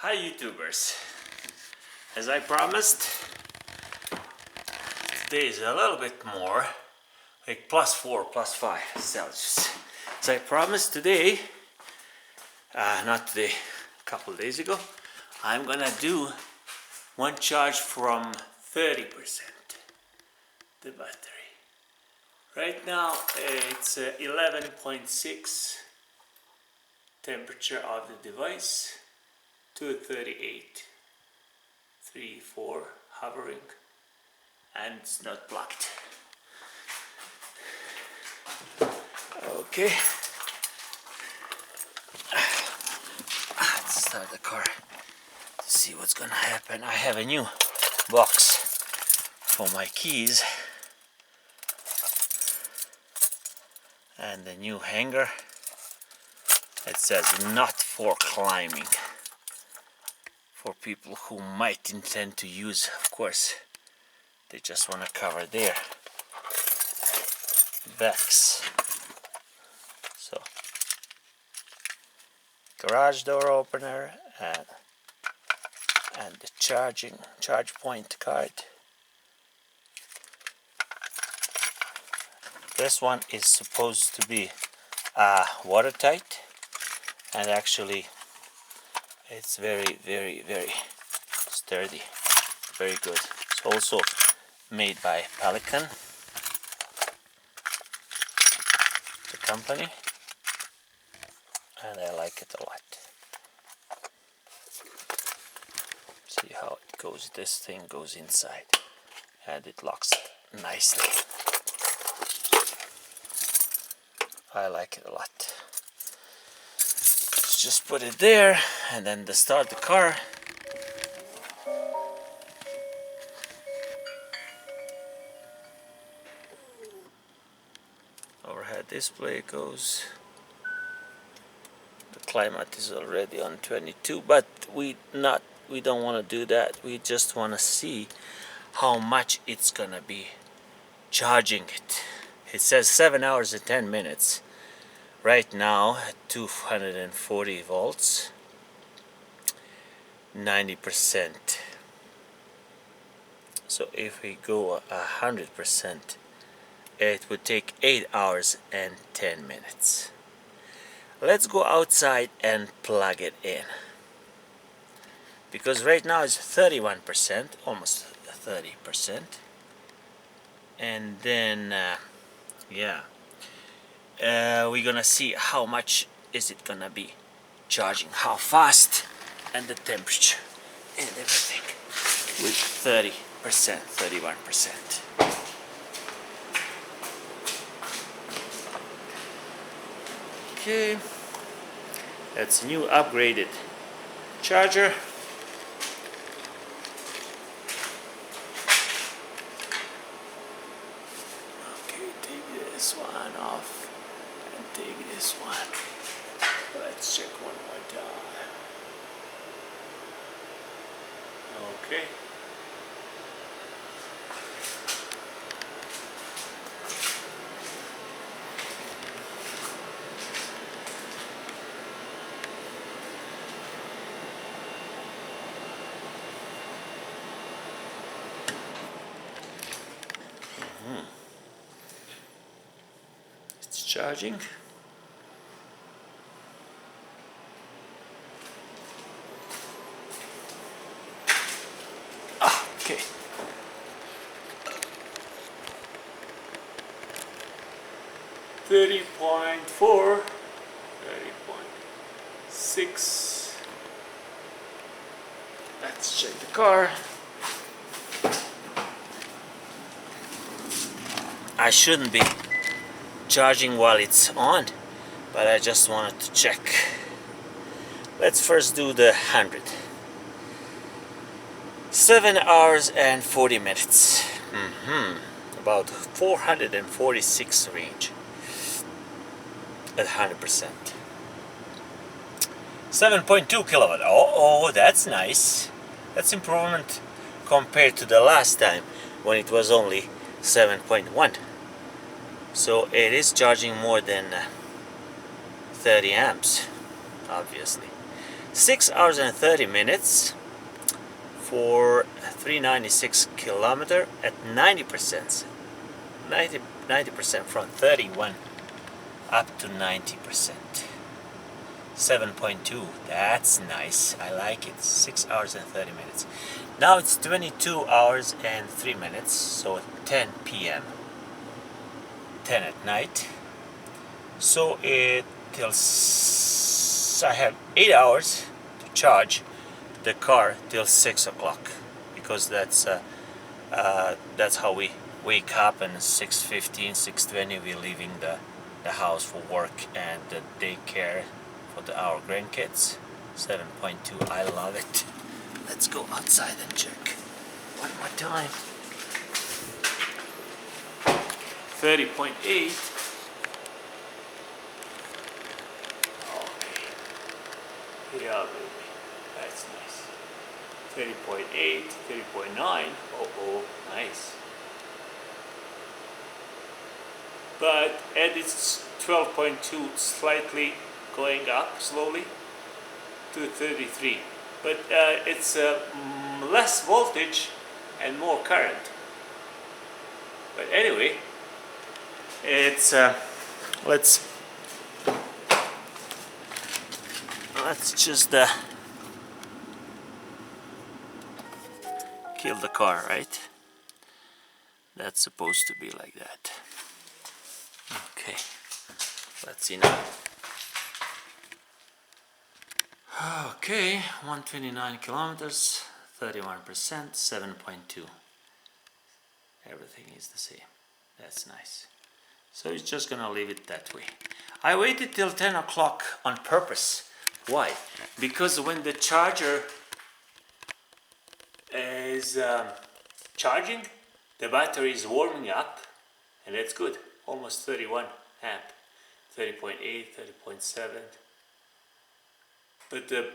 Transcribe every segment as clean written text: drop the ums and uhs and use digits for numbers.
Hi YouTubers, as I promised, today is a little bit more, like +4, +5 Celsius. As I promised today, not today, a couple of days ago, I'm gonna do one charge from 30% the battery. Right now it's 11.6 temperature of the device. 238, 3, 4, hovering, and it's not blocked. Okay, let's start the car to see what's gonna happen. I have a new box for my keys and a new hanger. It says not for climbing. For people who might intend to use, of course, they just want to cover their backs. So, garage door opener and the charge point card. This one is supposed to be watertight, and actually it's very sturdy, very good. It's also made by Pelican, the company, and I like it a lot. See how it goes, this thing goes inside and it locks nicely. I like it a lot. Just put it there, and then to start the car, overhead display goes. The climate is already on 22, but we don't want to do that. We just want to see how much it's gonna be charging it. It says 7 hours and 10 minutes. Right now, 240 volts, 90%. So if we go 100%, it would take 8 hours and 10 minutes. Let's go outside and plug it in. Because right now it's 31%, almost 30%. And then, we're gonna see how much is it gonna be charging, how fast, and the temperature and everything with 30%, 31%. Okay, that's a new upgraded charger. Okay, take this one off. Take this one. Let's check one more time. Okay. It's charging. Okay. .4, 30.6. Let's check the car. I shouldn't be charging while it's on, but I just wanted to check. Let's first do the 100. 7 hours and 40 minutes. About 446 range at 100%. 7.2 kilowatt. Oh, that's nice. That's improvement compared to the last time when it was only 7.1. So it is charging more than 30 amps, obviously. 6 hours and 30 minutes for 396 kilometer at 90%. 90% from 31 up to 90%. 7.2, that's nice. I like it. 6 hours and 30 minutes. Now it's 22 hours and 3 minutes, so 10 p.m. 10 at night. So I have 8 hours to charge the car till 6 o'clock, because that's how we wake up, and 6:15, 6:20 we're leaving the house for work and the daycare for our grandkids. 7.2, I love it. Let's go outside and check one more time. 30.8. Okay. Yeah, baby. That's nice. 30.8, 30.9. Oh, nice. And it's 12.2, slightly going up slowly to 33. But it's less voltage and more current. But anyway, it's let's just kill the car, right? That's supposed to be like that. Okay, let's see now. Okay, 129 kilometers, 31%, 7.2. Everything is the same. That's nice. So it's just gonna leave it that way. I waited till 10 o'clock on purpose. Why? Because when the charger is charging, the battery is warming up, and that's good. Almost 31 amp, 30.8, 30.7. But the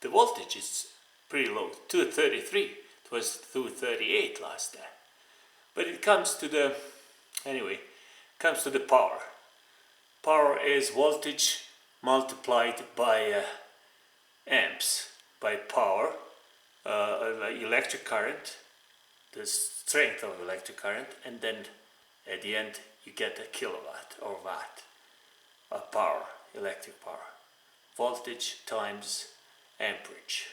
voltage is pretty low, 233. It was 238 last time. But it comes to the power. Power is voltage multiplied by amps, by power, electric current, the strength of electric current, and then at the end you get a kilowatt or watt of power, electric power. Voltage times amperage.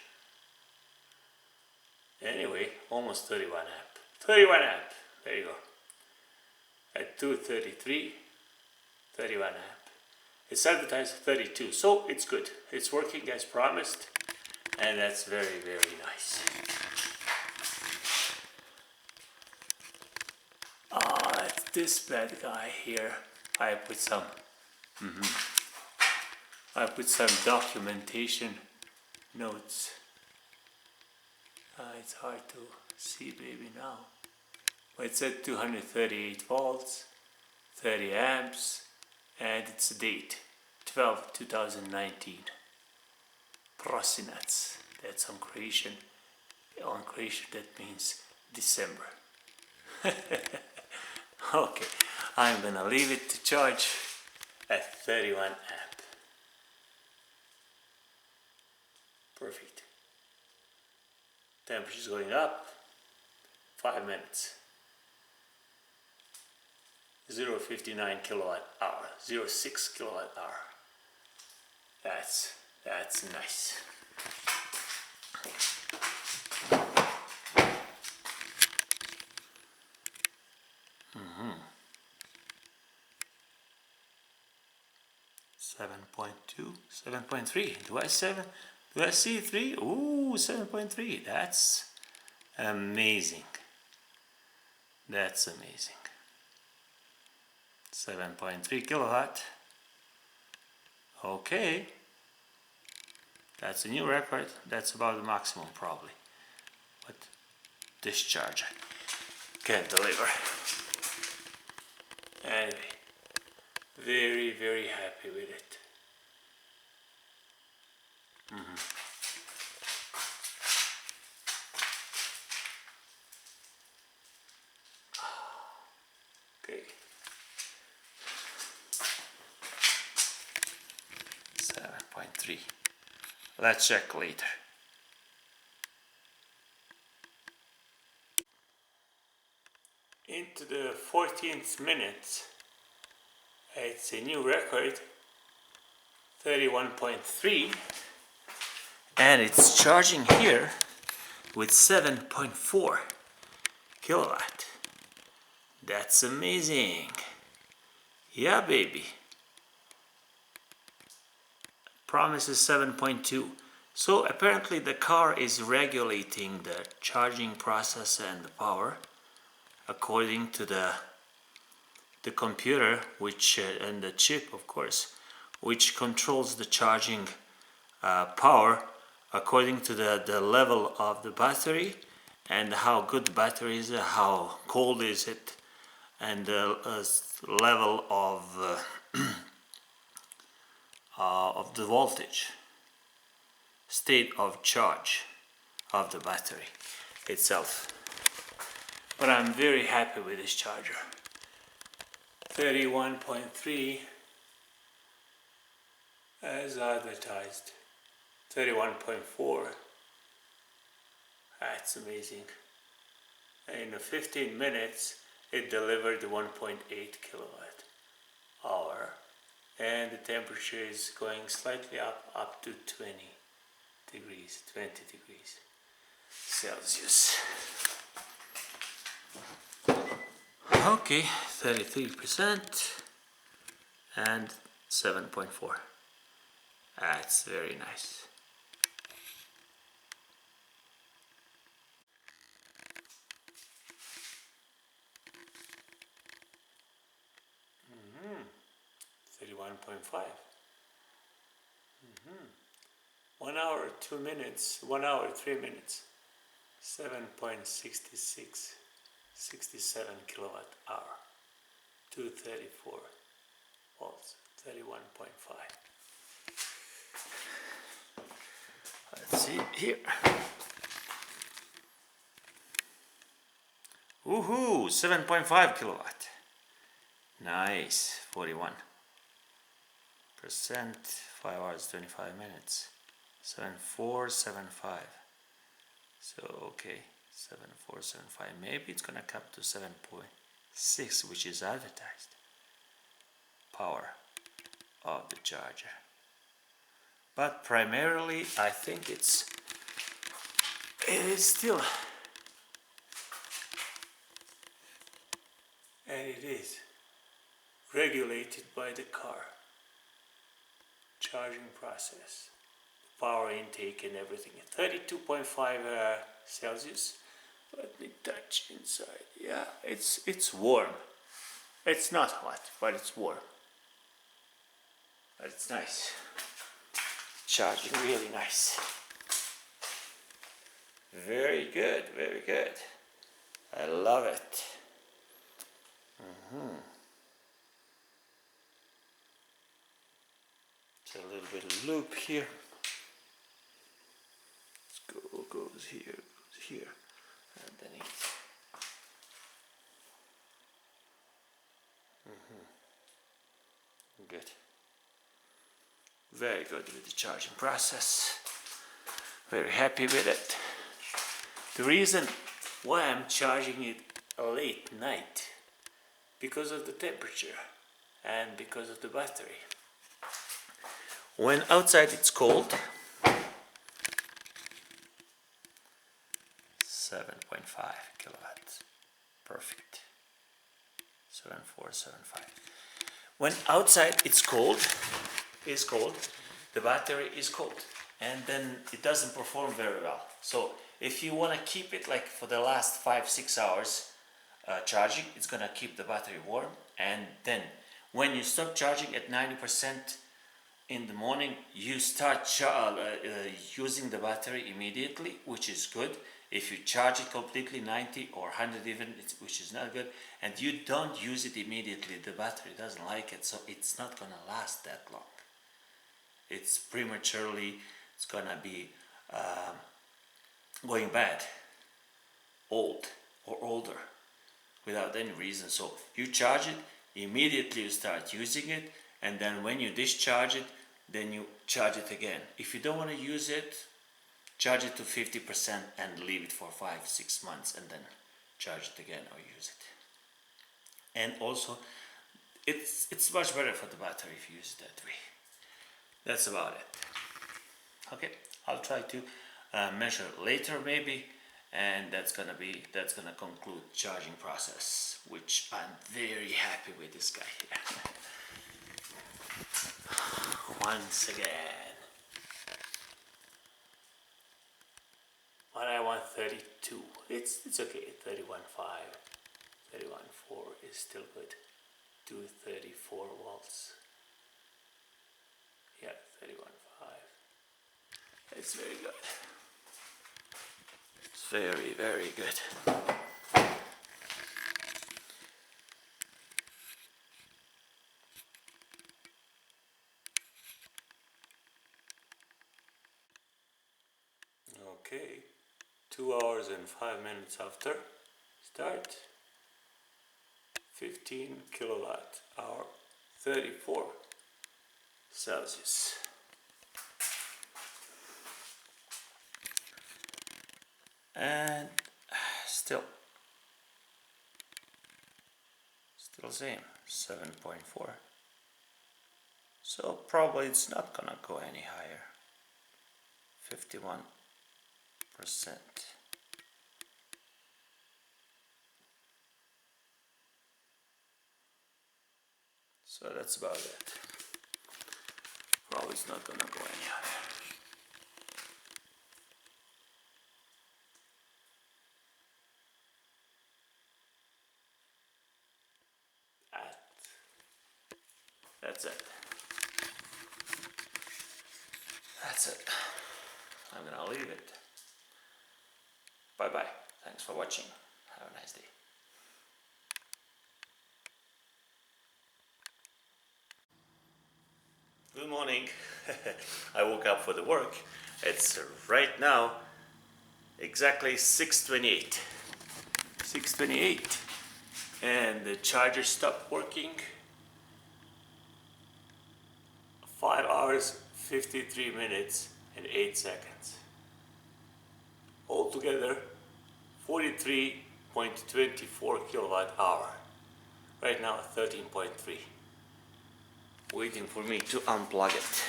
Anyway, almost 31 amp. 31 amp, there you go. At 233, 31 amp. It's advertised 32, so it's good. It's working as promised, and that's very, very nice. It's this bad guy here. I put some documentation notes. It's hard to see baby now. But it said 238 volts, 30 amps, and it's the date 12/2019. Prosinats. That's on Croatian. On Croatian that means December. Okay, I'm gonna leave it to charge at 31 amp. Perfect. Temperature is going up. 5 minutes. 0.59 kilowatt hour. 0.6 kilowatt hour. That's nice. Mm-hmm. 7.2, 7.3. Do I see 3? Ooh, 7.3. That's amazing. That's amazing. 7.3 kilowatt. Okay. That's a new record. That's about the maximum probably. But this charger can't deliver. Anyway, very, very happy with it. Okay. 7.3. Let's check later. Into the 14th minute, it's a new record, 31.3, and it's charging here with 7.4 kilowatt. That's amazing. Yeah, baby. Promises 7.2. So apparently the car is regulating the charging process and the power according to the computer, which and the chip, of course, which controls the charging power according to the level of the battery and how good the battery is, how cold is it, and the level of the voltage, state of charge of the battery itself. But I'm very happy with this charger. 31.3 as advertised. 31.4. That's amazing. In 15 minutes it delivered 1.8 kilowatt hour, and the temperature is going slightly up to 20 degrees Celsius. Okay, 33% and 7.4. That's very nice. Mm-hmm. 31.5. 1 hour 2 minutes, 1 hour 3 minutes, 7.66, 67 kilowatt hour, 234 volts, 31.5. Let's see here. Woohoo! 7.5 kilowatt. Nice. 41%. 5 hours 25 minutes. 7475. So okay, 7475. Maybe it's gonna come to 7.6, which is advertised. Power of the charger. But primarily, I think it is still, and it is regulated by the car charging process, power intake and everything. 32.5 Celsius. Let me touch inside. Yeah, it's warm. It's not hot, but it's warm. But it's nice. Charging really nice. Very good, very good. I love it. It's a little bit of loop here. Goes here, underneath. Good. Very good with the charging process. Very happy with it. The reason why I'm charging it late night, because of the temperature and because of the battery. When outside it's cold, 7.5 kilowatts. Perfect. 7475. When outside it's cold, the battery is cold, and then it doesn't perform very well. So if you want to keep it like for the last 5-6 hours charging, it's gonna keep the battery warm, and then when you stop charging at 90% in the morning, you start using the battery immediately, which is good. If you charge it completely 90 or 100 even, which is not good, and you don't use it immediately, the battery doesn't like it, so it's not gonna last that long. It's prematurely, it's gonna be going bad, old or older, without any reason. So you charge it, immediately you start using it, and then when you discharge it, then you charge it again. If you don't want to use it, charge it to 50% and leave it for 5-6 months and then charge it again or use it. And also it's much better for the battery if you use it that way. That's about it. Okay, I'll try to measure later maybe, and that's gonna conclude charging process, which I'm very happy with this guy here. Once again, but I want 32. It's okay. 31.5, 31.4 is still good. 234 volts. Yeah, 31.5. It's very good. It's very, very good. Okay, 2 hours and 5 minutes after start, 15 kilowatt hour, 34 Celsius. And still same, 7.4. So probably it's not gonna go any higher. 51%. So that's about it. Probably it's not gonna go any higher. That's it. That's it. I'm gonna leave it. Bye bye. Thanks for watching. Have a nice day. Good morning. I woke up for the work. It's right now exactly 6:28. 6:28. And the charger stopped working. 5 hours, 53 minutes and 8 seconds. Altogether 43.24 kilowatt hour. Right now 13.3. Waiting for me to unplug it.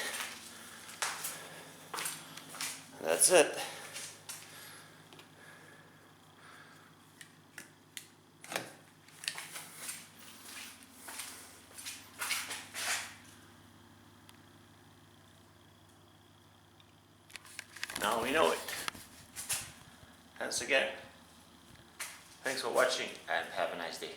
That's it. Now we know it. Once again, thanks for watching and have a nice day.